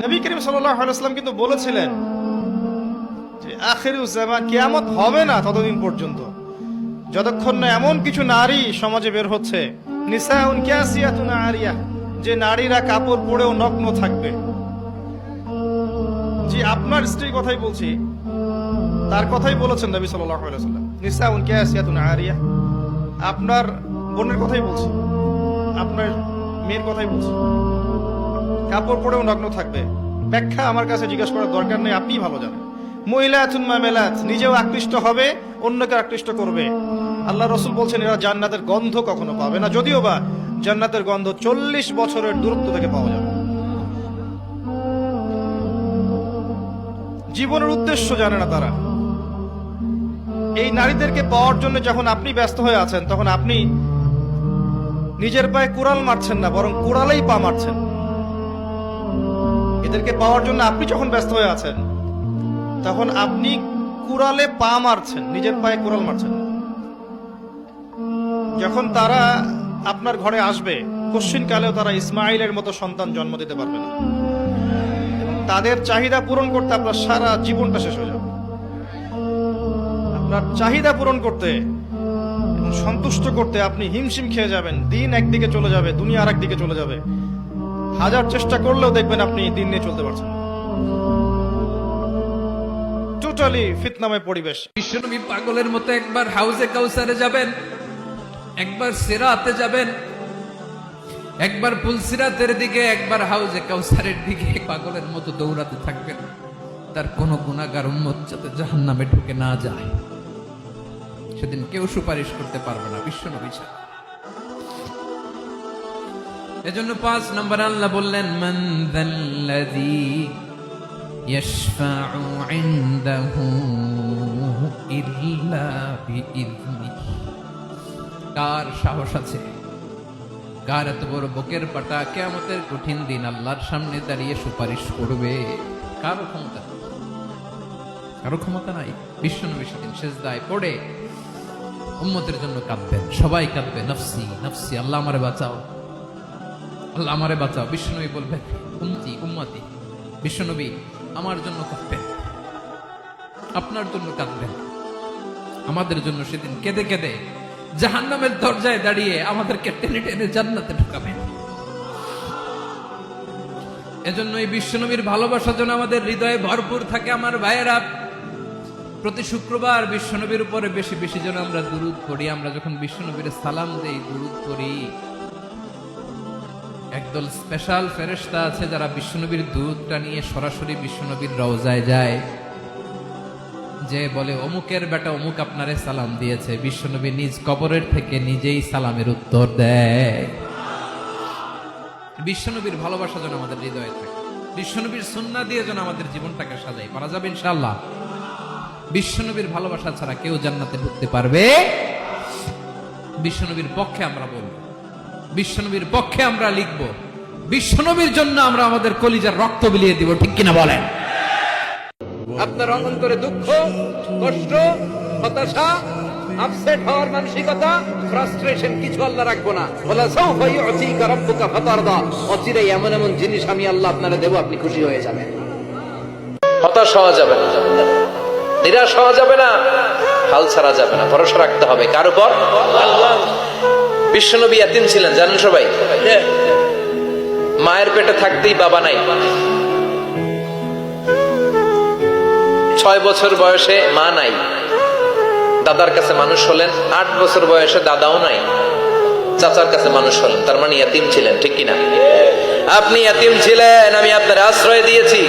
নবী করিম সাল্লাল্লাহু আলাইহি ওয়াসাল্লাম কিন্তু বলেছিলেন যে আখিরুজ জামান, কিয়ামত হবে না ততদিন পর্যন্ত যতক্ষণ না এমন কিছু নারী সমাজে বের হচ্ছে, নিসাউন কাসিয়াতুন আরিয়া, যে নারীরা কাপড় পরেও নগ্ন থাকবে। জি, আপনার স্ত্রীর কথাই বলছি, তার কথাই বলেছেন নবী সাল্লাল্লাহু আলাইহি ওয়াসাল্লাম, নিসাউন কাসিয়াতুন আরিয়া। আপনার বোনের কথাই বলছি, আপনার মেয়ের কথাই বলছি, কাপড় পরেও নগ্ন থাকবে। ব্যাখ্যা আমার কাছে জিজ্ঞাসা করার দরকার নেই, আপনিই ভালো জানেন। মহিলাতুন মামেলাত, নিজেও আকৃষ্ট হবে, অন্যকে আকৃষ্ট করবে। আল্লাহ রাসূল বলছেন এরা জান্নাতের গন্ধ কখনো পাবে না, যদিও বা জান্নাতের গন্ধ 40 বছরের দূরত্ব থেকে পাওয়া যাবে। জীবনের উদ্দেশ্য জানে না তারা। এই নারীদেরকে পাওয়ার জন্য যখন আপনি ব্যস্ত হয়ে আছেন, তখন আপনি নিজের পায়ে কুড়াল মারছেন না, বরং কুড়ালেই পা মারছেন। এদেরকে পাওয়ার জন্য আপনি যখন ব্যস্ত হয়ে আছেন, তখন আপনি কুড়ালে পা মারছেন, নিজের পায়ে কুড়াল মারছেন। যখন তারা আপনার ঘরে আসবে, কশ্চিনকালেও তারা ইসমাইলের মতো সন্তান জন্ম দিতে পারবে না। তাদের চাহিদা পূরণ করতে আপনার সারা জীবনটা শেষ হয়ে যাবে। আপনার চাহিদা পূরণ করতে এবং সন্তুষ্ট করতে আপনি হিমশিম খেয়ে যাবেন। দিন একদিকে চলে যাবে, দুনিয়া আর একদিকে চলে যাবে। হাজার চেষ্টা করলেও দেখবেন আপনি দিন নিয়ে চলতে পারছেন। টোটালি ফিতনাময় পরিবেশ। বিশ্বনবী পাগলের মতো একবার হাউজে কাউসারে যাবেন, একবার সিরাতে যাবেন, একবার পুলসিরাতের দিকে, একবার হাউজে কাউসারের দিকে পাগলের মতো দৌড়াতে থাকবেন। তার কোন গুনাহগার উম্মত যাতে জাহান্নামে ঢুকে না যায়, সেদিন কেউ সুপারিশ করতে পারবে না বিশ্বনবী ছাড়া। এজন্য 5 নম্বর আল্লাহ বললেন, মান যাল্লাযী ইয়াশফাউ ইনদাহু ইল্লা বিইযনিহি। কার সাহস আছে, কার এত বড় বুকের পাটা কিয়ামতের কঠিন দিন আল্লাহর সামনে দাঁড়িয়ে সুপারিশ করবে? কারো ক্ষমতা নেই, কারো ক্ষমতা নাই। বিশ্বনবী সেদিন সেজদায় পড়ে উম্মতের জন্য কাঁদবেন, সবাই কাঁদবে, নফসি নফসি, আল্লাহ আমারে বাঁচাও, আল্লাহ আমারে বাঁচাও। বিশ্বনবী বলবেন, উম্মতি উম্মতি। বিশ্বনবী আমার জন্য কাঁদবেন, আপনার জন্য কাঁদবেন, আমাদের জন্য সেদিন কেঁদে কেঁদে জাহান্নামের দরজায় দাঁড়িয়ে আমাদেরকে টেনে টেনে জান্নাতে ঢুকাবেন। এজন্য এই বিশ্বনবীর ভালোবাসা যেন আমাদের হৃদয়ে ভরপুর থাকে। আমার ভাইয়েরা, প্রতি শুক্রবার বিশ্বনবীর উপরে বেশি বেশি যেন আমরা দুরূদ পড়ি। আমরা যখন বিশ্বনবীর সালাম দেই, দুরূদ পড়ি, একদল স্পেশাল ফেরেশতা আছে যারা বিশ্বনবীর দুধটা নিয়ে সরাসরি বিশ্বনবীর রওজায় যায়, যে বলে অমুকের বেটা অমুক আপনারে সালাম দিয়েছে। বিশ্বনবী নিজ কবরের থেকে নিজেই সালামের উত্তর দেয়। বিশ্বনবীর ভালোবাসা যেন আমাদের হৃদয়ে থাকে, বিশ্বনবীর সুন্নাহ দিয়ে যেন আমাদের জীবনটাকে সাজাই, পারা যাবে ইনশাআল্লাহ। বিশ্বনবীর ভালোবাসা ছাড়া কেউ জান্নাতে ঢুকতে পারবে? বিশ্বনবীর পক্ষে আমরা বলবো, বিশ্বনবীর পক্ষে আমরা লিখব, বিশ্বনবীর জন্য আমরা আমাদের কলিজার রক্ত বিলিয়ে দিব, ঠিক কিনা বলেন? আপনার অন্তরে দুঃখ, কষ্ট, হতাশা, আপসেট হওয়ার মানসিকতা, ফ্রাস্ট্রেশন কিছু আল্লাহ রাখবো না। ওয়ালা সাউফা ইউতিকা রাব্বুকা ফাতারদা, অচিরেই এমন এমন জিনিস আমি আল্লাহ আপনারে দেব, আপনি খুশি হয়ে যাবেন। হতাশ হওয়া যাবে না, নিরাশ হওয়া যাবে না, হাল ছাড়া যাবে না, ভরসা রাখতে হবে কার উপর? আল্লাহ। বিশ্বনবী ইয়াতীম ছিলেন, জানেন সবাই। মায়ের পেটে থাকতেই বাবা নাই। 6 বছর বয়সে মা নাই, দাদার কাছে মানুষ হলেন। 8 বছর বয়সে দাদাও নাই, চাচার কাছে মানুষ হলেন। তার মানে ইয়াতীম ছিলেন, ঠিক কিনা? আপনি ইয়াতীম ছিলেন, আমি আপনার আশ্রয় দিয়েছি।